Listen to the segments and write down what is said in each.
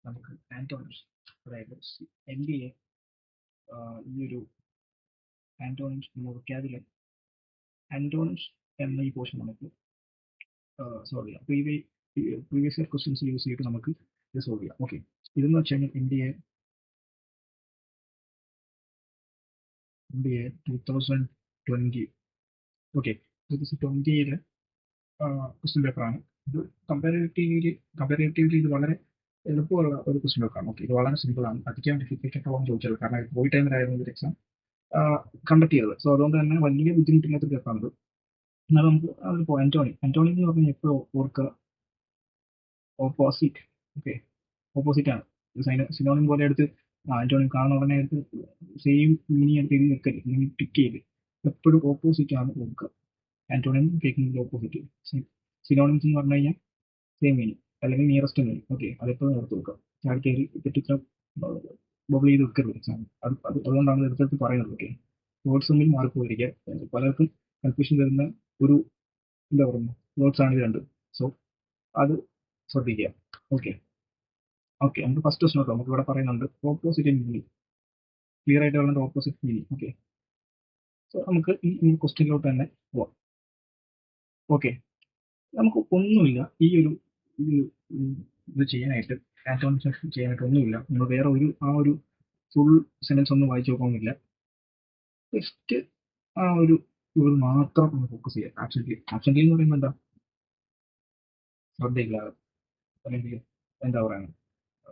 നമുക്ക് ആന്റോണിംസ്, അതായത് NBA ഈ ഒരു ആന്റോണിംസ് എന്ന വൊക്കാബുലറി ആന്റോണിംസ് എന്ന ഈ പോർഷൻ നമുക്ക് സോൾവ് ചെയ്യാം. പ്രീവിയസ് ഇയർ ക്വസ്റ്റ്യൻസ് യൂസ് ചെയ്തിട്ട് നമുക്ക് ഇത് സോൾവ് ചെയ്യാം. ഓക്കെ, ഇതെന്ന് വെച്ച് കഴിഞ്ഞാൽ ഇന്ത്യയെ 2020 ഓക്കെ 2020 ക്വസ്റ്റ്യൻ പേപ്പറാണ്. ഇത് കമ്പാരിറ്റീവ്ലി ഇത് വളരെ എളുപ്പമുള്ള ഒരു ക്വസ്റ്റ്യൻ പേപ്പറാണ്. ഓക്കെ, ഇത് വളരെ സിമ്പിൾ ആണ്. അധികം ഡിഫിക്കൽട്ട് ആണെന്ന് ചോദിച്ചത് കാരണം കോവിഡ് ടൈമിലായിരുന്നു ഒരു എക്സാം കണ്ടക്ട് ചെയ്തത്. സോ അതുകൊണ്ട് തന്നെ വലിയ ബുദ്ധിമുട്ടില്ലാത്ത പേപ്പറാണിത്. എന്നാൽ നമുക്ക് അതിപ്പോൾ ആന്റോണി എന്ന് പറഞ്ഞാൽ എപ്പോഴും ഓർക്കുക ഓപ്പോസിറ്റ്. ഓക്കെ, ഓപ്പോസിറ്റ് ആണ്. സിനോണിം പോലെ എടുത്ത് ആന്റോണിം കാണുന്ന ഉടനെ എടുത്ത് സെയിം മീനിങ് എടുത്ത് എഴുതി വെക്കല്, ഇങ്ങനെ ടിക്ക് ചെയ്ത് എപ്പോഴും ഓപ്പോസിറ്റ് ആണ് ഓർക്കുക. ആന്റോണിം കേൾക്കുന്നത് ഓപ്പോസിറ്റ്. സിനോണിംസ് എന്ന് പറഞ്ഞു കഴിഞ്ഞാൽ സെയിം മീനിങ് അല്ലെങ്കിൽ നിയറസ്റ്റ് മീനിങ്. ഓക്കെ, അതെപ്പോഴും ഓർത്ത് വെക്കുക. ചാടി കയറി തെറ്റിച്ച ബബിൾ ചെയ്ത് വെക്കരുത് എക്സാം. അതുകൊണ്ടാണ് എടുത്തെടുത്ത് പറയുന്നത്. ഓക്കെ, നോട്ട്സ് ഒന്നും മാർക്ക് പോയിരിക്കുക. പലർക്കും കൺഫ്യൂഷൻ വരുന്ന ഒരു എന്താ പറയുക നോട്ട്സ് ആണ് ഇത് രണ്ടും. സോ അത് ശ്രദ്ധിക്കുക. ഓക്കെ ഓക്കെ നമുക്ക് ഫസ്റ്റ് ക്വസ്റ്റ് നോക്കാം. നമുക്ക് ഇവിടെ പറയുന്നുണ്ട് ഓപ്പോസിറ്റ് മീനിങ്. ക്ലിയർ ആയിട്ട് പറയുന്നത് ഓപ്പോസിറ്റ് മീനിങ്. ഓക്കെ, സോ നമുക്ക് ഈ ക്വസ്റ്റ്യനിലോട്ട് തന്നെ പോവാം. ഓക്കെ, നമുക്ക് ഒന്നുമില്ല ഈ ഒരു ഇത് ചെയ്യാനായിട്ട്, ആന്റോണിംസ് ചെയ്യാനായിട്ട് ഒന്നുമില്ല. നമ്മൾ വേറെ ഒരു ഫുൾ സെന്റൻസ് ഒന്നും വായിച്ചു നോക്കണമെന്നില്ല. ജസ്റ്റ് ആ ഒരു ഇത് മാത്രം ഒന്ന് ഫോക്കസ് ചെയ്യാം. ആബ്സെന്റ്ലി എന്ന് പറയുമ്പോൾ എന്താ, ശ്രദ്ധയില്ലാതെ അല്ലെങ്കിൽ എന്താ പറയുക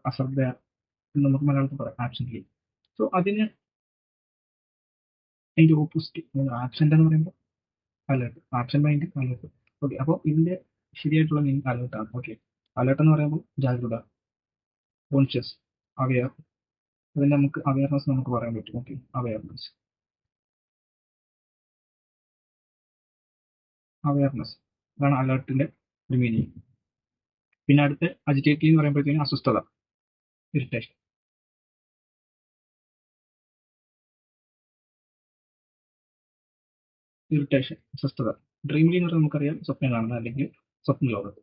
അശ്രദ്ധ എന്ന് നമുക്ക് മലയാളത്തിൽ പറയാം, ആബ്സെന്റ്ലി. സോ അതിന് അതിന്റെ ഓപ്പോസിറ്റ് ആബ്സെന്റ് എന്ന് പറയുമ്പോൾ alert, absent mind alert. Okay, അപ്പോൾ ഇതിന്റെ ശരിയായിട്ടുള്ള മീനിങ് അലേർട്ടാണ്. ഓക്കെ, അലേർട്ട് എന്ന് പറയുമ്പോൾ ജാഗ്രത, കോൺഷ്യസ്, അവെയർ. അതിന് നമുക്ക് അവെയർനെസ് നമുക്ക് പറയാൻ പറ്റും. ഓക്കെ, അവെയർനെസ് അതാണ് അലേർട്ടിന്റെ ഒരു മീനിങ്. പിന്നെ അടുത്ത് അജിറ്റേറ്റീവ് എന്ന് പറയുമ്പോഴത്തേക്കും അസ്വസ്ഥത, ഇറിറ്റേഷൻ. അസ്വസ്ഥത. ഡ്രീംലി എന്ന് പറഞ്ഞാൽ നമുക്കറിയാം സ്വപ്നം കാണുന്നത് അല്ലെങ്കിൽ സ്വപ്ന ലോകത്ത്,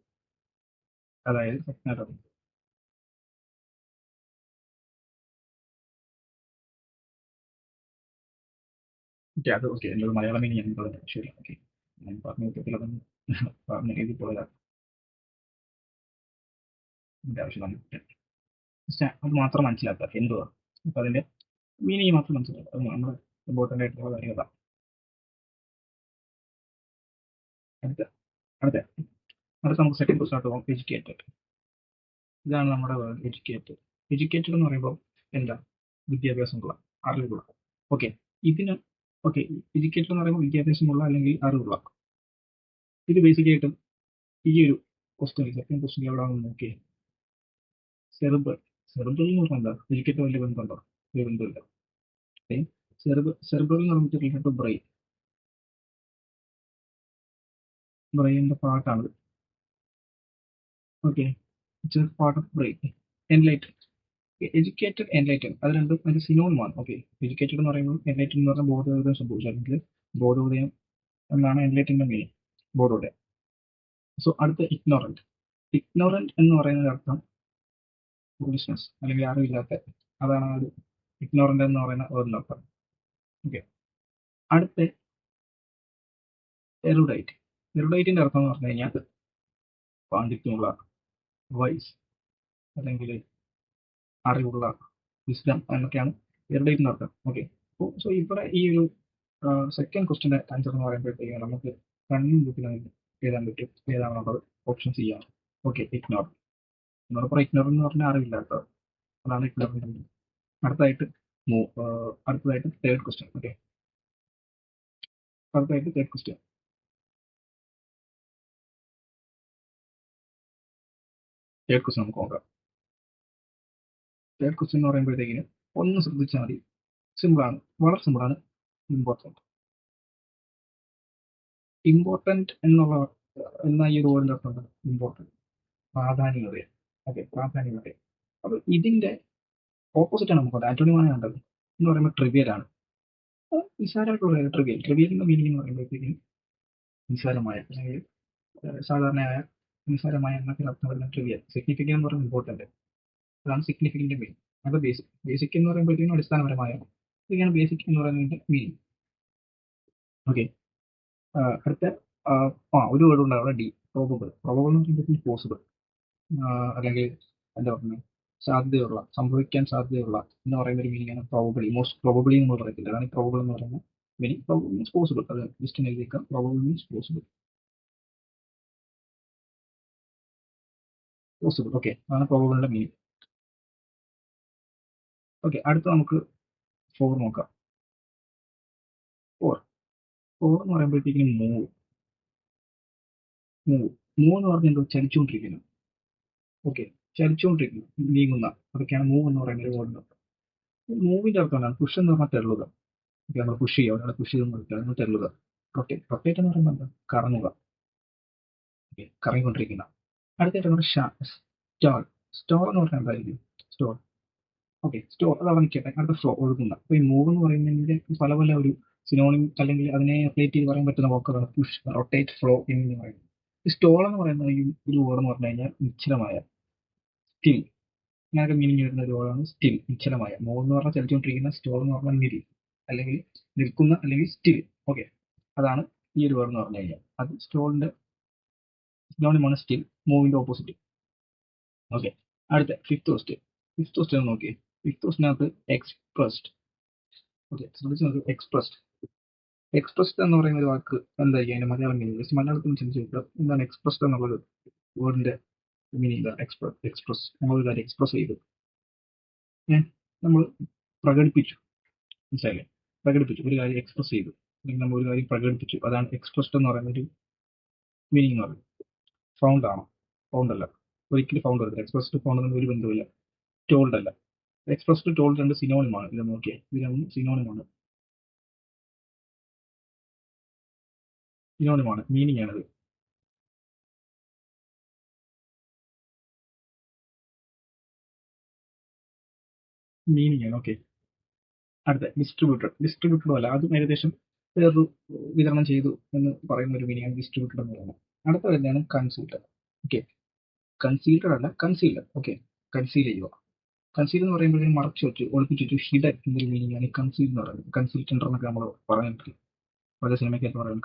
അതായത് സ്വപ്ന ലോകം. ഓക്കെ, അത് ഓക്കെ എൻ്റെ മലയാളം മീനിങ് ഞാൻ പറഞ്ഞത് ശരി. ഓക്കെ, ഞാൻ പറഞ്ഞ വിധത്തിൽ അതൊന്നും പറഞ്ഞ് എഴുതി പോയതാണ്. ഇതിന്റെ ആവശ്യം അത് മാത്രം മനസ്സിലാക്കുക എന്തുവാ. അപ്പൊ അതിന്റെ മീനിങ് മാത്രം മനസ്സിലാക്കുക. അത് നമ്മുടെ ഇമ്പോർട്ടൻ്റ് ആയിട്ടുള്ള കാര്യങ്ങളാണ്. അടുത്ത അടുത്ത അടുത്ത നമുക്ക് സെക്കൻഡ് ക്വസ്റ്റൻ പോകാം. എഡ്യൂക്കേറ്റഡ്. ഇതാണ് നമ്മുടെ വേർഡ് എഡ്യൂക്കേറ്റഡ്. എഡ്യൂക്കേറ്റഡ് എന്ന് പറയുമ്പോൾ എന്താ, വിദ്യാഭ്യാസമുള്ള, അറിവുള്ള. ഓക്കെ, ഇതിന് ഓക്കെ എഡ്യൂക്കേറ്റഡ് എന്ന് പറയുമ്പോൾ വിദ്യാഭ്യാസമുള്ള അല്ലെങ്കിൽ അറിവുള്ള. ഇത് ബേസിക്കായിട്ടും ഈ ഒരു ക്വസ്റ്റ്യൻ സെക്കൻഡ് ക്വസ്റ്റ്യൻ എവിടെയാണെന്ന് നോക്കിയേ. സെറിബ്രൽ എന്ന് പറഞ്ഞാൽ എന്താ, എഡ്യൂക്കേറ്റഡ് വലിയ ബന്ധമുണ്ടോ? വലിയ ബന്ധമില്ല. സെറിബ്രൽ എന്ന് പറഞ്ഞിട്ട് റിലേറ്റഡ് ടു ബ്രെയിൻ. ബ്രെയിനിന്റെ പാർട്ടാണ്. Okay, it's a part of brain. Enlightened, educated, enlightened അത് രണ്ടും അതിന്റെ സിനോണിമാണ്. ഓക്കെ, എഡ്യൂക്കേറ്റഡ് എന്ന് പറയുമ്പോൾ എൻലൈറ്റഡ് എന്ന് പറഞ്ഞാൽ ബോധോദയം സംഭവിച്ചു, അല്ലെങ്കിൽ ബോധോദയം എന്നാണ് എൻലൈറ്റഡിന്റെ മീനിങ്, ബോധോദയം. സോ അടുത്ത ഇഗ്നോറന്റ്. ഇഗ്നോറന്റ് എന്ന് പറയുന്നത് അർത്ഥം ഫൂളിഷ്നെസ് അല്ലെങ്കിൽ അറിവില്ലാത്ത, അതാണ് ഒരു ഇഗ്നോറന്റ് എന്ന് പറയുന്ന വേർഡിന്റെ അർത്ഥം. ഓക്കെ, അടുത്ത എറുഡൈറ്റ്. എറുഡൈറ്റിന്റെ അർത്ഥം എന്ന് പറഞ്ഞു കഴിഞ്ഞാൽ പാണ്ഡിത്യമുള്ള, വൈസ് അല്ലെങ്കിൽ അറിവുള്ള, വിസ്ഡം എന്നൊക്കെയാണ് എറുഡൈറ്റിന്റെ അർത്ഥം. ഓക്കെ, സോ ഇവിടെ ഈ ഒരു സെക്കൻഡ് ക്വസ്റ്റിന്റെ ആൻസർ എന്ന് പറയുമ്പോഴത്തേക്കും നമുക്ക് റണ്ണിങ് ബുക്കിൽ എഴുതാൻ പറ്റും. ഏതാണുള്ളത്? ഓപ്ഷൻ സി ആണ്. Okay, ignore. ഇഗ്നോർ എന്ന് പറഞ്ഞാൽ അറിവില്ലാത്തത്, അതാണ് ഇഗ്നോർ. അടുത്തതായിട്ട് third question. Okay, third question നമുക്ക് നോക്കാം. തേർഡ് ക്വസ്റ്റ്യൻ എന്ന് പറയുമ്പോഴത്തേക്കിന് ഒന്ന് ശ്രദ്ധിച്ചാൽ മതി. സിമ്പിളാണ്, വളരെ സിമ്പിളാണ്. ഇമ്പോർട്ടൻറ്റ് എന്ന ഈ ഒരു വേർഡിന്റെ അർത്ഥം എന്താണ്? ഇമ്പോർട്ടൻറ്റ്, പ്രാധാന്യമേറിയ. ഓക്കെ, പ്രാധാന്യമേറിയ. അപ്പൊ ഇതിന്റെ ഓപ്പോസിറ്റ് ആണ് നമുക്ക് ആന്റോണിമാണ് കണ്ടത് എന്ന് പറയുമ്പോൾ ട്രിവിയൽ ആണ്. നിസ്സാരമായിട്ടുള്ള ട്രിവിയലിന്റെ മീനിങ് എന്ന് പറയുമ്പോഴത്തേക്കും നിസ്സാരമായ അല്ലെങ്കിൽ സാധാരണയായ നിസ്സാരമായ എന്നൊക്കെ അർത്ഥം വരുന്ന ട്രിവിയൽ. സിഗ്നിഫിക്കൻ്റ് എന്ന് പറയുന്നത് ഇമ്പോർട്ടൻറ്റ്, അതാണ് സിഗ്നിഫിക്കന്റ് മീനിങ്. അത് ബേസിക് എന്ന് പറയുമ്പോഴത്തേക്കും അടിസ്ഥാനപരമായ, ഇതൊക്കെയാണ് ബേസിക് എന്ന് പറയുന്നതിന്റെ മീനിങ്. ഓക്കെ, അടുത്ത ഒരു വേർഡ് ഉണ്ട് അവിടെ, ഡി, പ്രോബബിൾ. പ്രോബബിൾ എന്ന് പറയുമ്പോഴത്തേക്കും പോസിബിൾ, അല്ലെങ്കിൽ എന്താ പറയുന്നത്, സാധ്യതയുള്ള, സംഭവിക്കാൻ സാധ്യതയുള്ള എന്ന് പറയുന്ന ഒരു മീനിങ് ആണ് പ്രോബബിളി. മോസ്റ്റ് പ്രോബബിളി എന്ന് പറയത്തില്ല, അതാണ് പ്രോബബിൾ എന്ന് പറയുന്നത് മീനിങ്. പ്രോബബിൾ മീൻസ് പോസിബിൾ, അത് ജസ്റ്റ് എഴുതിയേക്കാം. Probable means possible. Possible, okay, അതാണ് പ്രോബബിളിന്റെ മീനിങ്. ഓക്കെ, അടുത്ത നമുക്ക് ഫോർ നോക്കാം. ഫോർ എന്ന് പറയുമ്പോഴത്തേക്കും മൂവ്. മൂവ് എന്ന് പറഞ്ഞാൽ എന്തോ ചലിച്ചുകൊണ്ടിരിക്കുന്നു. ഓക്കെ, ചലിച്ചുകൊണ്ടിരിക്കുന്നു, നീങ്ങുന്ന, അതൊക്കെയാണ് മൂവ് എന്ന് പറയുന്ന ഒരു വേർഡ്. മൂവിന്റെ അർത്ഥം എന്താണ്? പുഷ് എന്ന് പറഞ്ഞാൽ തെള്ളുക. ഓക്കെ, നമ്മൾ പുഷ് ചെയ്യുക, ഒരാളെ പുഷ് ചെയ്ത് തെള്ളുക. റൊട്ടേറ്റ്, റൊട്ടേറ്റ് എന്ന് പറയുമ്പോൾ എന്താ? കറങ്ങുക. ഓക്കെ, കറങ്ങിക്കൊണ്ടിരിക്കുന്ന. അടുത്തായിട്ട് നമ്മുടെ സ്റ്റോൾ. സ്റ്റോൾ എന്ന് പറഞ്ഞാൽ എന്തായിരിക്കും? സ്റ്റോൾ. ഓക്കെ, സ്റ്റോർ അത് അവിടെ നിൽക്കട്ടെ. അടുത്ത ഫ്ലോ, ഒഴുകുന്ന. അപ്പോൾ ഈ മൂവ് എന്ന് പറയുന്നതിന്റെ പല പല ഒരു സിനോണിം അല്ലെങ്കിൽ അതിനെ റിലേറ്റ് ചെയ്ത് പറയാൻ പറ്റുന്ന വാക്കുകളാണ് പുഷ്, റൊട്ടേറ്റ്, ഫ്ലോ എന്നിങ്ങനെ പറയുന്നത്. ഈ സ്റ്റോൾ എന്ന് പറയുന്ന ഈ ഒരു വേർഡ് എന്ന് പറഞ്ഞു കഴിഞ്ഞാൽ നിശ്ചലമായ, സ്റ്റിൽ, അങ്ങനെയൊക്കെ മീനിങ് വരുന്ന ഒരു വേർഡാണ് സ്റ്റിൽ, നിശ്ചലമായ. മൂവ് എന്ന് പറഞ്ഞാൽ ചലിച്ചുകൊണ്ടിരിക്കുന്ന, സ്റ്റോൾ എന്ന് പറഞ്ഞാൽ നിരി, അല്ലെങ്കിൽ നിൽക്കുന്ന, അല്ലെങ്കിൽ സ്റ്റിൽ. ഓക്കെ, അതാണ് ഈ ഒരു വേർഡ് എന്ന് പറഞ്ഞു കഴിഞ്ഞാൽ. അത് സ്റ്റോളിന്റെ സിനോണിമാണ് സ്റ്റിൽ, മൂവിന്റെ ഓപ്പോസിറ്റ്. ഓക്കെ, അടുത്ത ഫിഫ്ത്ത് ക്വസ്റ്റ്യൻ. ഫിഫ്ത്ത് ക്വസ്റ്റ്യൻ നോക്കി. ഫിഫ്ത്ത് ക്വസ്റ്റ്യനകത്ത് എക്സ്പ്രസ്ഡ്. ഓക്കെ, ശ്രദ്ധിച്ച് നോക്ക്. എക്സ്പ്രസ്ഡ് എന്ന് പറയുന്ന ഒരു വാക്ക് എന്തായിരിക്കും അതിന്റെ മലയാളം മീനിങ്? മലയാളത്തിൽ ചിന്തിച്ച് നോക്കുക. എന്താണ് എക്സ്പ്രസ്ഡ് എന്നുള്ളത് വേർഡിന്റെ മീനിങ്? എക്സ്പ്രസ്, നമ്മളൊരു കാര്യം എക്സ്പ്രസ് ചെയ്തു, നമ്മൾ പ്രകടിപ്പിച്ചു, മനസ്സിലായില്ലേ? പ്രകടിപ്പിച്ചു, ഒരു കാര്യം എക്സ്പ്രസ് ചെയ്തു, അല്ലെങ്കിൽ നമ്മൾ ഒരു കാര്യം പ്രകടിപ്പിച്ചു, അതാണ് എക്സ്പ്രസ്ഡ് എന്ന് പറയുന്ന ഒരു മീനിങ് എന്ന് പറയുന്നത്. ഫൗണ്ട് ആണോ? ഫൗണ്ട് അല്ല, ഒരിക്കലും ഫൗണ്ട് അല്ല. എക്സ്പ്രസ്ഡ് ഫൗണ്ട് ഒരു ബന്ധമില്ല. ടോൾഡ് അല്ല. എക്സ്പ്രസ്ഡ്, ടോൾഡ് രണ്ട് സിനോണിമാണ്. ഇത് നോക്കിയാൽ ഇത് രണ്ടും സിനോണിമാണ്. മീനിങ് ആണത്. മീനിങ് ആണ്. ഓക്കെ, അടുത്ത ഡിസ്ട്രിബ്യൂട്ടഡ് അല്ല, അതും ഏകദേശം വേറൊരു വിതരണം ചെയ്തു എന്ന് പറയുന്ന ഒരു മീനിങ് ആണ് ഡിസ്ട്രിബ്യൂട്ടഡ് എന്ന് പറയുന്നത്. അടുത്ത വരുന്നതാണ് കൺസീൽഡ്. ഓക്കെ, കൺസീൽഡ് അല്ല, കൺസീൽഡ്. ഓക്കെ, കൺസീൽ ചെയ്യുക. കൺസീൽ എന്ന് പറയുമ്പോഴേ മറച്ചു വെച്ചു, ഒളിപ്പിച്ചു വെച്ചു, ഹിഡൻ എന്നൊരു മീനിങ് ആണ് ഈ കൺസീൽ എന്ന് പറയുന്നത്. കൺസീൽ ടെൻഡർ എന്നൊക്കെ നമ്മൾ പറഞ്ഞിട്ടുണ്ട് പല സിനിമയ്ക്കൊക്കെ പറയുന്നത്.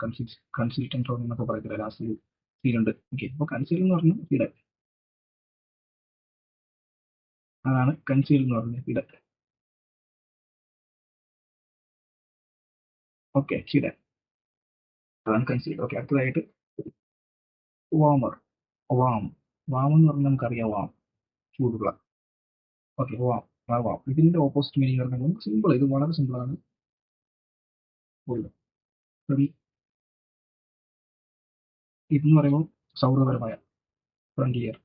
കൺസീൽ ടെൻഡർ എന്നൊക്കെ പറയത്തില്ല, ലാസ്റ്റ് സീനുണ്ട്. ഓക്കെ, അപ്പോൾ കൺസീൽ എന്ന് പറഞ്ഞാൽ ഹിഡൻ, അതാണ് കൺസീൽ എന്ന് പറഞ്ഞത്, ഹിഡൻ. ഓക്കെ, ഹിഡൻ, അതാണ് കൺസീൽ. ഓക്കെ, അടുത്തതായിട്ട് വാമർ. വാം എന്ന് പറഞ്ഞാൽ നമുക്കറിയാം, ചൂടുള്ള. Okay, warm. ഇതിന്റെ ഓപ്പോസിറ്റ് മീനിങ് പറഞ്ഞാൽ സിമ്പിൾ, ഇത് വളരെ സിമ്പിൾ ആണ്. ഇതെന്ന് പറയുമ്പോൾ സൗഹൃദപരമായ, ഫ്രണ്ട്ലിയർ.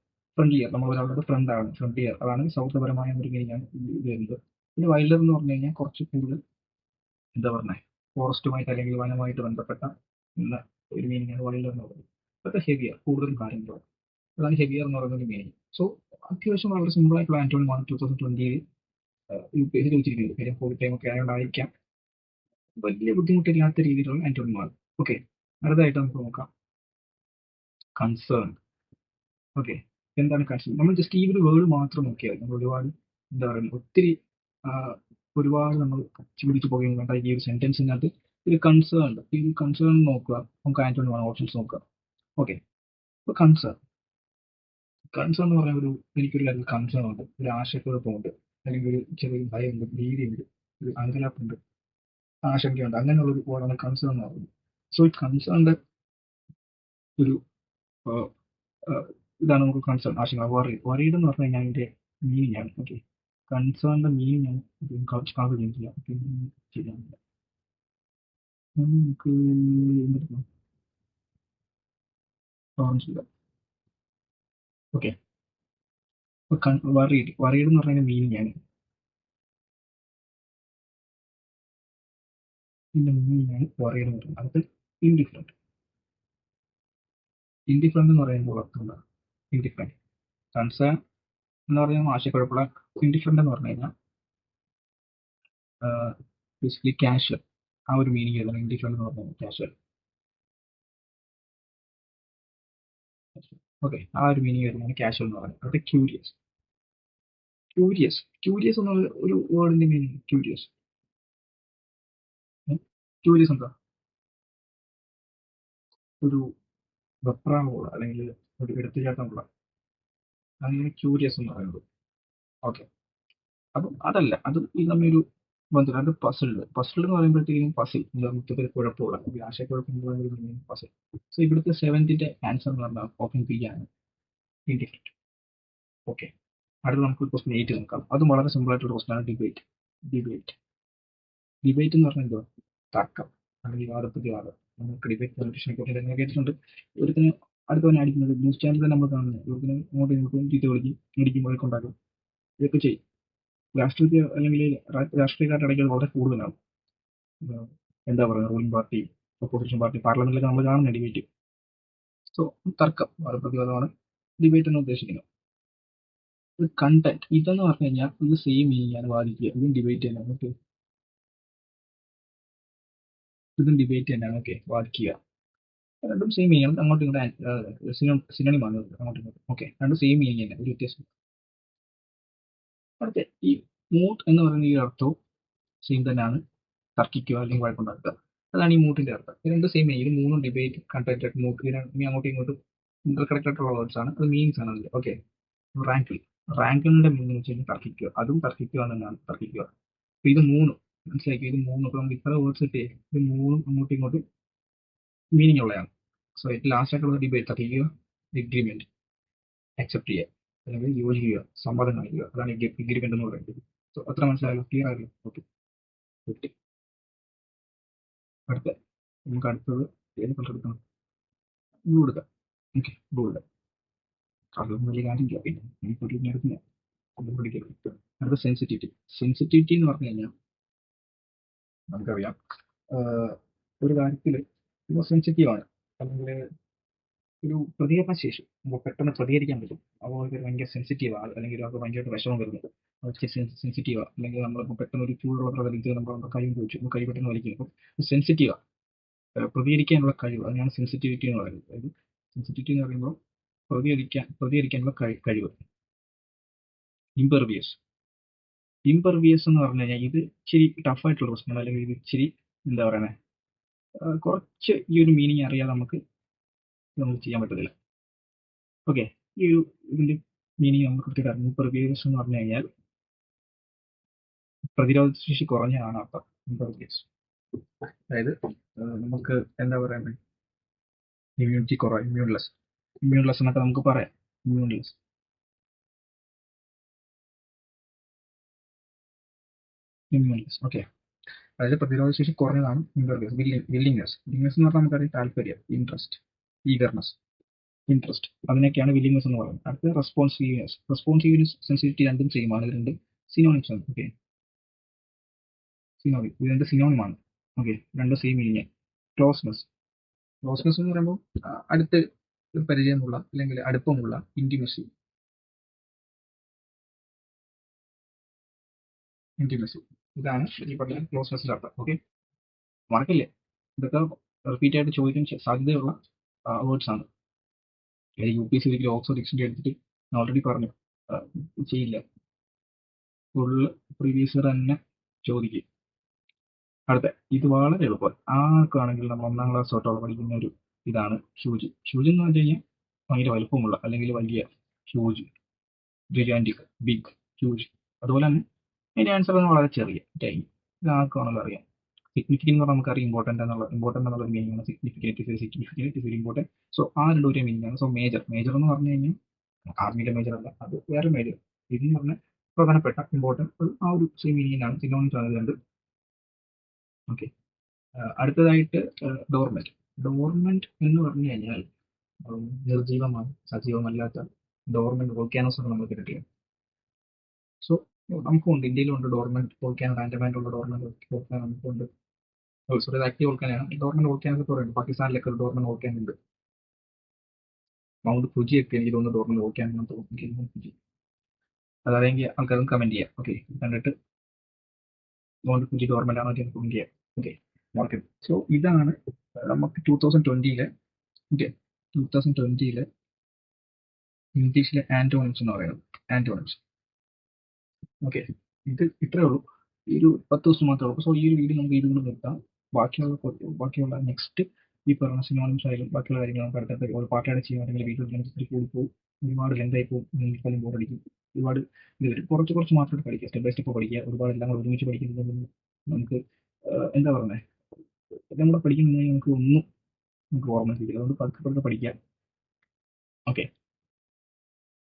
നമ്മൾ ഒരാളുടെ ഫ്രണ്ട് ആണ്, ഫ്രണ്ട്ലിയർ, അതാണ് സൗഹൃദപരമായ ഒരു മീനിങ് ആണ് ഇത് വരുന്നത്. പിന്നെ വൈൽഡർ എന്ന് പറഞ്ഞു കഴിഞ്ഞാൽ കുറച്ച് കൂടുതൽ എന്താ പറയുന്നത്, ഫോറസ്റ്റുമായിട്ട് അല്ലെങ്കിൽ വനമായിട്ട് ബന്ധപ്പെട്ട എന്ന ഒരു മീനിങ് ആണ് വൈൽഡർ എന്ന് പറയുന്നത്. അതൊക്കെ ഹെവിയർ, കൂടുതൽ കാര്യങ്ങൾ, അതാണ് ഹെവിയർ എന്ന് പറയുന്ന ഒരു മീനിങ്. സോ അത്യാവശ്യം വളരെ സിമ്പിൾ ആയിട്ടുള്ള ആന്റോണിമാണ് 2020 UPSC ചോദിച്ചിരിക്കുന്നത്. കാര്യം കോവിഡ് ടൈം ഒക്കെ ആയതുകൊണ്ടായിരിക്കാം വലിയ ബുദ്ധിമുട്ടില്ലാത്ത രീതിയിലുള്ള ആന്റോണിമാണ്. ഓക്കെ, അടുത്തതായിട്ട് നമുക്ക് നോക്കാം കൺസേൺ. ഓക്കെ, എന്താണ് കൺസേൺ? നമ്മൾ ജസ്റ്റ് ഈ ഒരു വേർഡ് മാത്രം നോക്കിയാൽ നമ്മൾ ഒരുപാട് എന്താ പറയുക, ഒത്തിരി ഒരുപാട് നമ്മൾ കച്ചി പിടിച്ച് പോകുന്നുണ്ട് ഈ ഒരു സെന്റൻസിനകത്ത്. ഒരു കൺസേൺ ഉണ്ട്. ഈ ഒരു കൺസേൺ നോക്കുക, നമുക്ക് ആന്റോണി വേണം ഓപ്ഷൻസ് നോക്കുക. ഓക്കെ, അപ്പോൾ കൺസേൺ എന്ന് പറയുന്ന എനിക്കൊരു കാര്യം കൺസേൺ ഉണ്ട്, ഒരു ആശയക്കുഴപ്പമുണ്ട്, അല്ലെങ്കിൽ ഒരു ചെറിയ ഭയമുണ്ട്, ഭീതിയുണ്ട്, ഒരു അങ്കലാപ്പുണ്ട്, ആശങ്കയുണ്ട്, അങ്ങനെയുള്ള ഒരു വേർഡാണ് കൺസേൺ എന്ന് പറയുന്നത്. സോ ഈ കൺസേണിന്റെ ഒരു ഇതാണ് നമുക്ക് കൺസേൺ, ആശങ്ക. വറീഡ് എന്ന് പറഞ്ഞു കഴിഞ്ഞാൽ അതിന്റെ മീനിങ് ആണ്. ഓക്കെ, കൺസേണിന്റെ മീനിങ് ആണ് കാണില്ല, ശരിയാണില്ല. നമുക്ക് എന്തെടുക്കാം, ഓർമ്മിച്ചില്ല. ഓക്കെ, വറീഡ് എന്ന് പറഞ്ഞ മീനിങ് ആണ്. ഇതിന്റെ മീനിങ് ആണ് വറീഡ് എന്ന് പറയുന്നത്. അടുത്ത് ഇൻഡിഫറെന്റ്. ഇൻഡിഫറെന്റ് എന്ന് പറയുമ്പോൾ അർത്ഥം ഇൻഡിഫറെന്റ്. കൺസേൺ എന്ന് പറയുമ്പോൾ ആശയക്കുഴപ്പമുള്ള. ഇൻഡിഫറെന്റ് എന്ന് പറഞ്ഞു കഴിഞ്ഞാൽ ബേസിക്കലി കാഷ്വൽ, ആ ഒരു മീനിങ് ഏതാണ് ഇൻഡിഫറെന്റ് എന്ന് പറഞ്ഞാൽ? കാഷ്വൽ. ഓക്കെ, ആ ഒരു മീനിങ് വരുന്നതാണ് കാഷ്വൽ എന്ന് പറയുന്നത്. അത് ക്യൂരിയസ്. ക്യൂരിയസ് എന്നുള്ള ഒരു വേർഡിന്റെ മീനിങ് ക്യൂരിയസ്. ക്യൂരിയസ് എന്താ? ഒരു വെപ്രാളമുള്ള അല്ലെങ്കിൽ ഒരു എടുത്തുചാട്ടമുള്ള, അങ്ങനെ ക്യൂരിയസ് എന്ന് പറയുന്നത്. ഓക്കെ, അപ്പം അതല്ല, അത് ഈ തമ്മിലൊരു ബന്ധം. അത് പസിൽ എന്ന് പറയുമ്പോഴത്തേക്കും പസിൽ മൊത്തത്തിൽ കുഴപ്പമുള്ള ഒരു ആശയക്കുഴപ്പം പസിൽ. സോ ഇവിടുത്തെ സെവൻത്തിന്റെ ആൻസർ എന്ന് പറഞ്ഞാൽ ഓപ്ഷൻ ബി ആണ്, ഇൻഡിഫറെന്റ്. ഓക്കെ, അടുത്ത നമുക്ക് ക്വസ്റ്റൻ 8 നോക്കാം. അതും വളരെ സിമ്പിൾ ആയിട്ടുള്ള ക്വസ്റ്റൻ ആണ്. ഡിബേറ്റ് ഡിബേറ്റ് എന്ന് പറഞ്ഞാൽ എന്തുവാ? തർക്കം അല്ലെങ്കിൽ വാദപ്രതിവാദം. നമുക്ക് ഡിബേറ്റ് പൊളിറ്റീഷ്യനെ കുറിച്ച് നിങ്ങൾ കേട്ടിട്ടുണ്ട്. ഒരുത്തിന് അടുത്തവനെ അടിക്കുന്നത് ന്യൂസ് ചാനൽ തന്നെ നമ്മൾ കാണുന്നത്. ഒരുത്തിന് അങ്ങോട്ടും ഇങ്ങോട്ടും ചീത്ത വിളിക്കും, ഇടിക്കും, വഴക്കുണ്ടാക്കും, ഇതൊക്കെ ചെയ്യും. രാഷ്ട്രീയ അല്ലെങ്കിൽ രാഷ്ട്രീയക്കാരുടെ ഇടയ്ക്ക് അത് വളരെ കൂടുതലാണ്. എന്താ പറയുക, റൂളിംഗ് പാർട്ടി, ഒപ്പോസിഷൻ പാർട്ടി, പാർലമെന്റിലൊക്കെ നമ്മൾ കാണുന്ന ഡിബേറ്റ്. സോ തർക്കം, വാദപ്രതിവാദമാണ് ഡിബേറ്റ് എന്ന് ഉദ്ദേശിക്കുന്നത്. കണ്ടന്റ് ഇതെന്ന് പറഞ്ഞു കഴിഞ്ഞാൽ ഇത് സെയിം മീനിങ് ആണ്. വാദിക്കുക, ഇതും ഡിബേറ്റ് തന്നെയാണ്. ഓക്കെ, ഇതും ഡിബേറ്റ് തന്നെയാണ്. ഓക്കെ, വാദിക്കുക, രണ്ടും സെയിം മീനിങ് ആണ്. അങ്ങോട്ടും ഇങ്ങോട്ടും സിനോണിമാണ് അങ്ങോട്ടും ഇങ്ങോട്ടും. ഓക്കെ, രണ്ടും സെയിം മീനിങ് തന്നെ, ഒരു വ്യത്യാസം. അടുത്ത ഈ മൂട്ട് എന്ന് പറയുന്ന ഈ അർത്ഥവും സെയിം തന്നെയാണ്. തർക്കിക്കുക അല്ലെങ്കിൽ വഴക്കുണ്ടാക്കുക, അതാണ് ഈ മൂട്ടിന്റെ അർത്ഥം. ഇത് രണ്ട് സെയിം മീനിങ്. ഇത് മൂന്നും ഡിബേറ്റ്, കണ്ടന്റ്, മൂട്ട്, ഇനി അങ്ങോട്ടും ഇങ്ങോട്ടും കറക്റ്റ് ആയിട്ടുള്ള വേർഡ്സ് ആണ്. അത് മീനിങ്സ് ആണ് അതിൽ. ഓക്കെ, റാങ്കിളിന്റെ മീനിങ് വെച്ച് കഴിഞ്ഞാൽ തർക്കിക്കുക, അതും തർക്കിക്കുക തന്നെയാണ്, തർക്കിക്കുക. അപ്പൊ ഇത് മൂന്നും മനസ്സിലാക്കി. ഇത് മൂന്നും ഇപ്പൊ നമുക്ക് ഇത്ര വേർഡ്സ് കിട്ടിയേ, ഇത് മൂന്നും അങ്ങോട്ടും ഇങ്ങോട്ടും മീനിങ് ഉള്ളതാണ്. സോ ഏറ്റവും ലാസ്റ്റ് ആയിട്ടുള്ള ഡിബേറ്റ്, തർക്കിക്കുക, എഗ്രിമെന്റ്, അക്സെപ്റ്റ് ചെയ്യുക അല്ലെങ്കിൽ യോജിക്കുക, സമ്മതം കാണിക്കുക, അതാണ് എഗ്രിമെന്റ് എന്ന് പറയുന്നത്. സോ അത്ര മനസ്സിലായല്ലോ, ക്ലിയർ ആയല്ലോ? ഓക്കെ, അടുത്ത നമുക്ക് അടുത്തത് ഏത് കളർ എടുക്കണം? ബ്ലൂ എടുക്കാം. ഓക്കെ, ബ്ലൂ എടുക്കാം. അതൊന്നും വലിയ കാര്യമില്ല. പിന്നെ നമുക്ക് ഒരു നേരത്തിന് ഒന്നും പിടിക്കരുത്. അടുത്ത സെൻസിറ്റിവിറ്റി എന്ന് പറഞ്ഞു കഴിഞ്ഞാൽ നമുക്കറിയാം, ഒരു കാര്യത്തിൽ സെൻസിറ്റീവാണ് അല്ലെങ്കിൽ ഒരു പ്രതികരണ ശേഷി, നമുക്ക് പെട്ടെന്ന് പ്രതികരിക്കാൻ പറ്റും. അതുപോലെ ഭയങ്കര സെൻസിറ്റീവാണ്, അല്ലെങ്കിൽ അത് ഭയങ്കരമായിട്ട് വിഷമം വരുന്നത് സെൻസിറ്റീവാണ്. അല്ലെങ്കിൽ നമ്മളിപ്പോൾ പെട്ടെന്ന് ഒരു ചൂടുള്ള പ്രകൃതി നമ്മൾ കൈ ഉപയോഗിച്ചു, കൈ പെട്ടെന്ന് വലിക്കും. അപ്പോൾ സെൻസിറ്റീവാണ്, പ്രതികരിക്കാനുള്ള കഴിവ്, അതിനാണ് സെൻസിറ്റിവിറ്റി എന്ന് പറയുന്നത്. അതായത് സെൻസിറ്റിവിറ്റി എന്ന് പറയുമ്പോൾ പ്രതികരിക്കാനുള്ള കഴിവ്. ഇംപെർവിയസ് എന്ന് പറഞ്ഞു കഴിഞ്ഞാൽ ഇത് ഇച്ചിരി ടഫായിട്ടുള്ള പ്രശ്നമാണ്, അല്ലെങ്കിൽ ഇത് ഇച്ചിരി എന്താ പറയുന്നത്, കുറച്ച് ഈ ഒരു മീനിങ് അറിയാതെ നമുക്ക് ചെയ്യാൻ പറ്റത്തില്ല. ഓക്കെ, ഈ ഒരു ഇതിന്റെ മീനിങ് നമുക്ക് കൃത്യമായിട്ട് അറിയാം. ഇംപെർവിയസ് എന്ന് പറഞ്ഞു കഴിഞ്ഞാൽ പ്രതിരോധ ശേഷി കുറഞ്ഞതാണ് അർത്ഥം. ഇംപെർവിയസ് അതായത് നമുക്ക് എന്താ പറയുന്നത്, ഇമ്മ്യൂണിറ്റി കുറവ്, ഇമ്മ്യൂൺലെസ് എന്നൊക്കെ നമുക്ക് പറയാം. ഇമ്മ്യൂൺലെസ് ഓക്കെ, അതായത് പ്രതിരോധ ശേഷി കുറഞ്ഞതാണ് ഇംപെർവിയസ്. വില്ലിങ്നെസ് എന്ന് പറഞ്ഞാൽ നമുക്കറിയാം താല്പര്യം, ഇൻട്രസ്റ്റ്, അതിനൊക്കെയാണ് വില്ലിങ്നെസ് എന്ന് പറയുന്നത്. അടുത്ത റെസ്പോൺസീവ്നെസ്, സെൻസിറ്റിവിറ്റി രണ്ടും സെയിം ആണ്. ഇത് രണ്ടും സിനോണിംസ് ആണ്. ഓക്കെ, ഇത് രണ്ട് സിനോണിമാണ്. ഓക്കെ, രണ്ട് സെയിം മീനിങ്. ക്ലോസ്നെസ് എന്ന് പറയുമ്പോൾ അടുത്ത് പരിചയമുള്ള അല്ലെങ്കിൽ അടുപ്പമുള്ള, ഇന്റിമസി ഇതാണ് ഈ പറഞ്ഞ ക്ലോസ്നെസ്സിന്റെ അർത്ഥം. ഓക്കെ, മറക്കില്ലേ, ഇതൊക്കെ റിപ്പീറ്റ് ആയിട്ട് ചോദിക്കാൻ സാധ്യതയുള്ള വേർഡ്സ് ആണ്. UPSC ഒരിക്കലും ഓക്സ്ഫോർഡ് ഡിക്ഷണറി എടുത്തിട്ട് ഓൾറെഡി പറഞ്ഞു ചെയ്യില്ല, ഫുള്ള് പ്രീവിയസ് ഇയർ തന്നെ ചോദിക്കും. അടുത്ത ഇത് വളരെ എളുപ്പം, ആർക്കാണെങ്കിൽ നമ്മൾ 1ാം ക്ലാസ് തൊട്ടുള്ള പഠിക്കുന്ന ഒരു ഇതാണ് ഹ്യൂജ്. എന്ന് വെച്ച് കഴിഞ്ഞാൽ ഭയങ്കര വലുപ്പമുള്ള അല്ലെങ്കിൽ വലിയ, ഹ്യൂജ്, ജിഗാന്റിക്, ബിഗ്, ഹ്യൂജ്. അതുപോലെ തന്നെ അതിന്റെ ആൻസർ വളരെ ചെറിയ, ടൈം. ഇത് ആർക്കാണെങ്കിലും അറിയാം. സിഗ്നിഫിക്കൻ്റ് എന്ന് പറഞ്ഞാൽ നമുക്കറിയാം ഇമ്പോർട്ടൻ്റ് എന്നുള്ള മീനിങ് ആണ്. Significant very important. സോ ആ രണ്ടും ഒരേ മീനിങ് ആണ്. സോ മേജർ എന്ന് പറഞ്ഞു കഴിഞ്ഞാൽ ആർമിയിലെ മേജർ അല്ല, അത് വേറെ മേജർ. ഇതെന്ന് പറഞ്ഞാൽ പ്രധാനപ്പെട്ട, ഇമ്പോർട്ടൻറ്റ്, ആ ഒരു സെയിം മീനിങ്ങിനാണ് സിനോണിംസ് ആണ് രണ്ട്. ഓക്കെ, അടുത്തതായിട്ട് ഡോർമെന്റ് എന്ന് പറഞ്ഞു കഴിഞ്ഞാൽ നിർജീവമാണ്, സജീവമല്ലാത്ത. ഡോർമെന്റ് വോൾക്കാനോസ് ഒക്കെ നമ്മൾ കേട്ടിട്ടില്ല. സോ നമുക്കുണ്ട്, ഇന്ത്യയിലുണ്ട് ഡോർമെന്റ് വോൾക്കാനോ, ആൻഡമാനിലുള്ള ഡോർമെന്റ് വോൾക്കാനോ നമുക്കുണ്ട്. സോറി, ആക്റ്റീവ് വോൾക്കാനാണ്. ഡോർമെന്റ് വോൾക്കാനോ പറയുന്നത് പാകിസ്ഥാനിലൊക്കെ ഒരു ഡോർമെന്റ് വോൾക്കാൻ ഉണ്ട്. മൗണ്ട് ഫുജി ഒക്കെ എനിക്ക് തോന്നുന്നു ഡോർമെന്റ് വോൾക്കാനോ തോന്നുന്നു. ഫുജി അതല്ലെങ്കിൽ ആൾക്കാരും കമന്റ് ചെയ്യാം. ഓക്കെ, കണ്ടിട്ട് മൗണ്ട് ഫുജി ഡോർമെന്റ് ആണോ കമന്റ് ചെയ്യാം. Okay, market. സോ ഇതാണ് നമുക്ക് 2020 ഇംഗ്ലീഷിലെ ആന്റോണിംസ് എന്ന് പറയുന്നത്. ഓക്കെ, ഇത് ഇത്രേ ഉള്ളൂ. ഈ ഒരു 10 ദിവസം മാത്രമേ ഉള്ളൂ. സോ ഈ ഒരു വീഡിയോ നമുക്ക് ഇതുകൊണ്ട് നിർത്താം. ബാക്കിയുള്ള നെക്സ്റ്റ് ഈ പറഞ്ഞ സിനോണിംസ് ആയാലും ബാക്കിയുള്ള കാര്യങ്ങൾ നമുക്ക് അടുത്തടുത്ത് ഒരു പാർട്ടായിട്ട് ചെയ്യുകയാണെങ്കിൽ വീഡിയോ ഇത്തിരി കൂടി പോകും, ഒരുപാട് ലെങ്തായി പോകും, നിങ്ങൾക്കാലും ബോറടിക്കും, ഒരുപാട് ഇത് വരും. കുറച്ച് കുറച്ച് മാത്രമായിട്ട് പഠിക്കുക, സ്റ്റെപ്പ് ബൈ സ്റ്റെപ്പ് പഠിക്കുക. ഒരുപാട് എല്ലാം കൂടെ ഒരുമിച്ച് പഠിക്കുന്നത് നമുക്ക് എന്താ പറയുന്നത്, എല്ലാം കൂടെ പഠിക്കുന്നതിന് നമുക്ക് ഒന്നും നമുക്ക് ഓർമ്മ കിട്ടില്ല. അതുകൊണ്ട് പതുക്കെ പതുക്കെ പഠിക്കുക. ഓക്കെ,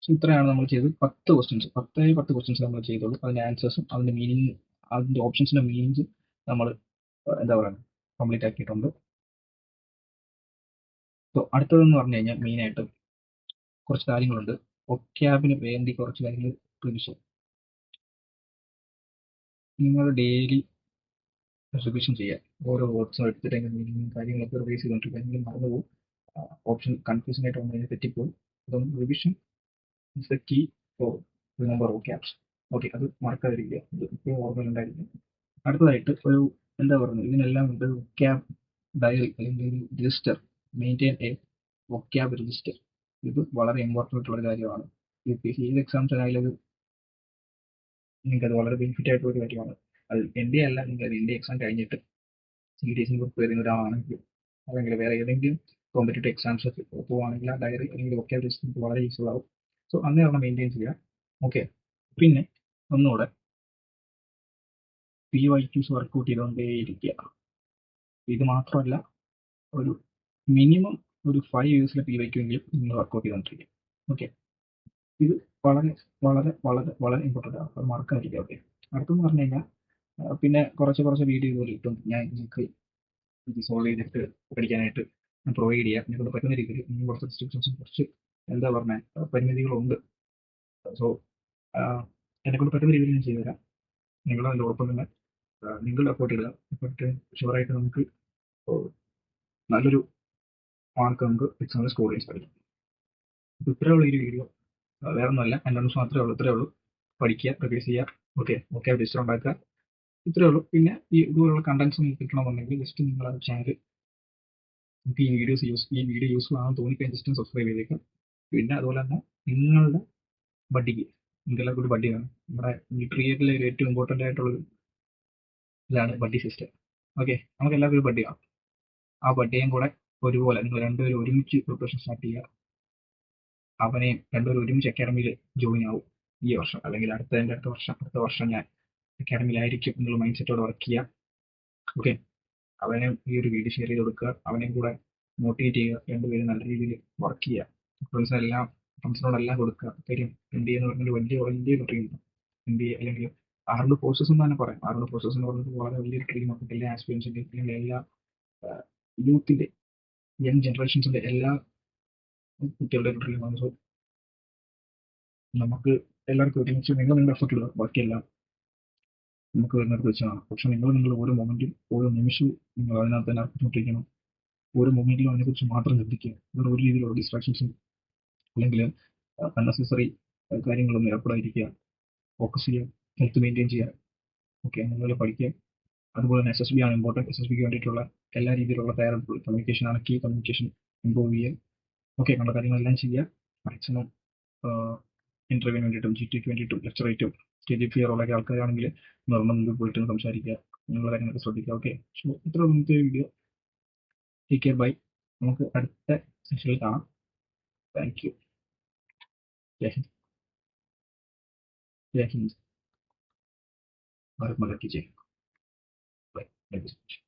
സോ ഇത്രയാണ് നമ്മൾ ചെയ്തത്. 10 ക്വസ്റ്റ്യൻസ്, 10 ക്വസ്റ്റ്യൻസ് നമ്മൾ ചെയ്തോളൂ. അതിന്റെ ആൻസേഴ്സും അതിന്റെ മീനിങ്, അതിന്റെ ഓപ്ഷൻസിന്റെ മീനിങ്സ് നമ്മൾ എന്താ പറയുക കംപ്ലീറ്റ് ആക്കിയിട്ടുണ്ട്. സോ അടുത്തതെന്ന് പറഞ്ഞു കഴിഞ്ഞാൽ മെയിനായിട്ട് കുറച്ച് കാര്യങ്ങളുണ്ട്. ഒക്യാബിന് വേണ്ടി കുറച്ച് കാര്യങ്ങൾ റിവിഷൻ. നിങ്ങൾ ഡെയിലി റിവിഷൻ ചെയ്യുക. ഓരോ വേർഡ്സും എടുത്തിട്ട് അതിന്റെ മീനിങ്ങും കാര്യങ്ങളൊക്കെ റിവൈസ് ചെയ്തുകൊണ്ടിരിക്കുക. അല്ലെങ്കിൽ മറന്നുപോകും, ഓപ്ഷൻ കൺഫ്യൂഷൻ ആയിട്ട് വന്നു കഴിഞ്ഞാൽ തെറ്റിപ്പോകും. അപ്പം revision is the key for remember vocabs. Okay, അത് മറക്കാതിരിക്കുക, ഇത് ഇപ്പോഴും ഓർമ്മയിലുണ്ടായിരിക്കും. അടുത്തതായിട്ട് ഒരു എന്താ പറയുന്നത്, ഇതിനെല്ലാം ഒരു വൊക്കാബ് ഡയറി അല്ലെങ്കിൽ ഒരു രജിസ്റ്റർ, മെയിൻറ്റെയിൻ എ വൊക്കാബ് രജിസ്റ്റർ. ഇത് വളരെ ഇമ്പോർട്ടൻ്റ് ആയിട്ടുള്ള ഒരു കാര്യമാണ്. UPSC ഏത് എക്സാംസ് ആയാലും നിങ്ങൾക്ക് അത് വളരെ ബെനിഫിറ്റ് ആയിട്ടുള്ള ഒരു കാര്യമാണ്. അത് എൻ്റെ അല്ല, നിങ്ങൾ എൻ്റെ എക്സാം കഴിഞ്ഞിട്ട് CTC പ്രിപ്പയർ ചെയ്യുന്ന ഒരാളാണെങ്കിൽ അല്ലെങ്കിൽ വേറെ ഏതെങ്കിലും കോമ്പറ്റേറ്റീവ് എക്സാംസ് പോവുകയാണെങ്കിൽ ആ ഡയറി അല്ലെങ്കിൽ വൊക്കാബ് രജിസ്റ്റർ വളരെ യൂസ്ഫുൾ ആവും. സോ അങ്ങനെ മെയിൻറ്റെയിൻ ചെയ്യുക. ഓക്കെ, പിന്നെ ഒന്നുകൂടെ PYQs വർക്കൗട്ട് ചെയ്തുകൊണ്ടേയിരിക്കുക. ഇത് മാത്രമല്ല, ഒരു മിനിമം ഒരു 5 ഇയേഴ്സിലെ PYQ എങ്കിലും നിങ്ങൾ വർക്കൗട്ട് ചെയ്തുകൊണ്ടിരിക്കുക. ഓക്കെ, ഇത് വളരെ വളരെ വളരെ വളരെ ഇമ്പോർട്ടൻ്റ് ആണ്, അത് മറക്കാതിരിക്കുക. ഓക്കെ, അടുത്തെന്ന് പറഞ്ഞു കഴിഞ്ഞാൽ പിന്നെ കുറച്ച് കുറച്ച് വീഡിയോ ഇതുപോലെ കിട്ടും, ഞാൻ നിങ്ങൾക്ക് ഇത് സോൾവ് ചെയ്തിട്ട് പഠിക്കാനായിട്ട് ഞാൻ പ്രൊവൈഡ് ചെയ്യാം. നിങ്ങളെ പറ്റുന്ന രീതിയിൽ നിങ്ങൾ കുറച്ച് റെസ്ട്രിക്ഷൻസും കുറച്ച് എന്താ പറയുക പരിമിതികളുണ്ട്. സോ എന്നെക്കൊണ്ട് പറ്റുന്ന രീതിയിൽ ഞാൻ ചെയ്തുതരാം. നിങ്ങൾ അതിനോടൊപ്പം തന്നെ നിങ്ങളുടെ എഫേർട്ട് ഇടുക. എഫേർട്ട് ഷുവറായിട്ട് നമുക്ക് നല്ലൊരു മാർക്ക് നമുക്ക് എക്സാമിൽ സ്കോർ ചെയ്യാൻ സാധിക്കും. അപ്പോൾ ഇത്രയുള്ള ഈ ഒരു വീഡിയോ വേറെ ഒന്നുമല്ല, എൻ്റെ അനൗൺസ് മാത്രമേ ഉള്ളൂ. ഇത്രയേ ഉള്ളൂ. പഠിക്കുക, റിവൈസ് ചെയ്യുക. ഓക്കെ, രജിസ്റ്റർ ഉണ്ടാക്കുക. ഇത്രയേ ഉള്ളൂ. പിന്നെ ഈ ഇതുപോലുള്ള കണ്ടന്റ്സ് നിങ്ങൾക്ക് കിട്ടണമെന്നുണ്ടെങ്കിൽ ജസ്റ്റ് നിങ്ങൾ ആ ചാനൽ, നമുക്ക് ഈ വീഡിയോ യൂസ്ഫുൾ ആണെന്ന് തോന്നിക്കഴിഞ്ഞാൽ ജസ്റ്റ് സബ്സ്ക്രൈബ് ചെയ്തേക്കാം. പിന്നെ അതുപോലെ തന്നെ നിങ്ങളുടെ ബഡ്ഡിക്ക്, നിങ്ങൾക്ക് എല്ലാവർക്കും ഒരു ബഡ്ഡി വേണം. നമ്മുടെ മിലിറ്ററിയിലെ ഒരു ഏറ്റവും ഇമ്പോർട്ടൻ്റ് ആയിട്ടുള്ള ഇതാണ് ബഡ്ഡി സിസ്റ്റം. ഓക്കെ, നമുക്ക് എല്ലാവർക്കും ഒരു ബഡ്ഡി വേണം. ആ ബഡ്ഡിയും കൂടെ ഒരുപോലെ നിങ്ങൾ രണ്ടുപേരും ഒരുമിച്ച് പ്രിപ്പറേഷൻ സ്റ്റാർട്ട് ചെയ്യുക. അവനെയും രണ്ടുപേരും ഒരുമിച്ച് അക്കാഡമിയിൽ ജോയിൻ ആവും ഈ വർഷം, അല്ലെങ്കിൽ അടുത്ത വർഷം ഞാൻ അക്കാഡമിയിലായിരിക്കും എന്നുള്ള മൈൻഡ് സെറ്റോടെ വർക്ക് ചെയ്യുക. ഓക്കെ, അവനെ ഈ ഒരു വീഡിയോ ഷെയർ ചെയ്ത് കൊടുക്കുക, അവനെയും കൂടെ മോട്ടിവേറ്റ് ചെയ്യുക, രണ്ടുപേരും നല്ല രീതിയിൽ വർക്ക് ചെയ്യുക. ഫ്രണ്ട്സിനോടെല്ലാം കൊടുക്കുക. കാര്യം MBA എന്ന് പറഞ്ഞൊരു വലിയ വലിയൊരു ഡ്രീമാണ്. MBA അല്ലെങ്കിൽ ആർമഡ് ഫോഴ്സസ് എന്ന് തന്നെ പറയാം. ആർമഡ് ഫോഴ്സസ് എന്ന് പറഞ്ഞത് വളരെ വലിയൊരു ഡ്രീമാണ്. എല്ലാ ആസ്പിറൻസിൻ്റെ അല്ലെങ്കിൽ എല്ലാ യൂത്തിൻ്റെ, യങ് ജനറേഷൻസിൻ്റെ എല്ലാ കുട്ടികളുടെ ഒരു ഡ്രീമാണ്. സോ നമുക്ക് എല്ലാവർക്കും ഒരുമിച്ച് നിങ്ങൾ എഫർട്ട് ഇടുക, ബാക്കിയെല്ലാം നമുക്ക് വരുന്നിടത്ത് വെച്ചാണ്. പക്ഷെ നിങ്ങൾ ഓരോ മൊമെന്റും ഓരോ നിമിഷവും നിങ്ങൾ അതിനകത്ത് തന്നെ അർപ്പിച്ചുകൊണ്ടിരിക്കണം. ഓരോ മൊമെന്റിലും അതിനെക്കുറിച്ച് മാത്രം ചിന്തിക്കുക. വേറെ ഒരു രീതിയിലുള്ള ഡിസ്ട്രാക്ഷൻസും അല്ലെങ്കിൽ അൺനെസസറി കാര്യങ്ങളൊന്നും ഏർപ്പെടാതിരിക്കുക. ഫോക്കസ് ചെയ്യുക, ഹെൽത്ത് മെയിൻറ്റെയിൻ ചെയ്യുക. ഓക്കെ, അതുപോലെ പഠിക്കുക. അതുപോലെ തന്നെ SSB ആണ് ഇമ്പോർട്ടൻറ്റ്. SSBക്ക് വേണ്ടിയിട്ടുള്ള എല്ലാ രീതിയിലുള്ള തയ്യാറെടുപ്പുകൾ, കമ്മ്യൂണിക്കേഷൻ ആണ് കീ, കമ്മ്യൂണിക്കേഷൻ ഇമ്പ്രൂവ് ചെയ്യുക. ഓക്കെ, നമ്മുടെ കാര്യങ്ങളെല്ലാം ചെയ്യുക. മാക്സിമം ഇന്റർവ്യൂവിന് വേണ്ടിയിട്ടും GTക്ക് വേണ്ടിയിട്ടും ലെക്ചറേറ്റും സ്റ്റേജ് ഫിയർ ഉള്ള ആൾക്കാരാണെങ്കിൽ മുമ്പിൽ പോയിട്ട് സംസാരിക്കുക, നിങ്ങളുടെ കാര്യങ്ങളൊക്കെ ശ്രദ്ധിക്കുക. ഓക്കെ, സോ ഇത്ര ഇന്നത്തെ വീഡിയോ. Take care, by. നമുക്ക് അടുത്ത സെഷനിൽ കാണാം. Thank you. ജയ് ഹിന്ദ്. ജയ് ഹിന്ദ്. ഭാരത് മാതാ കി ജയ്. Bye. Thank you so much.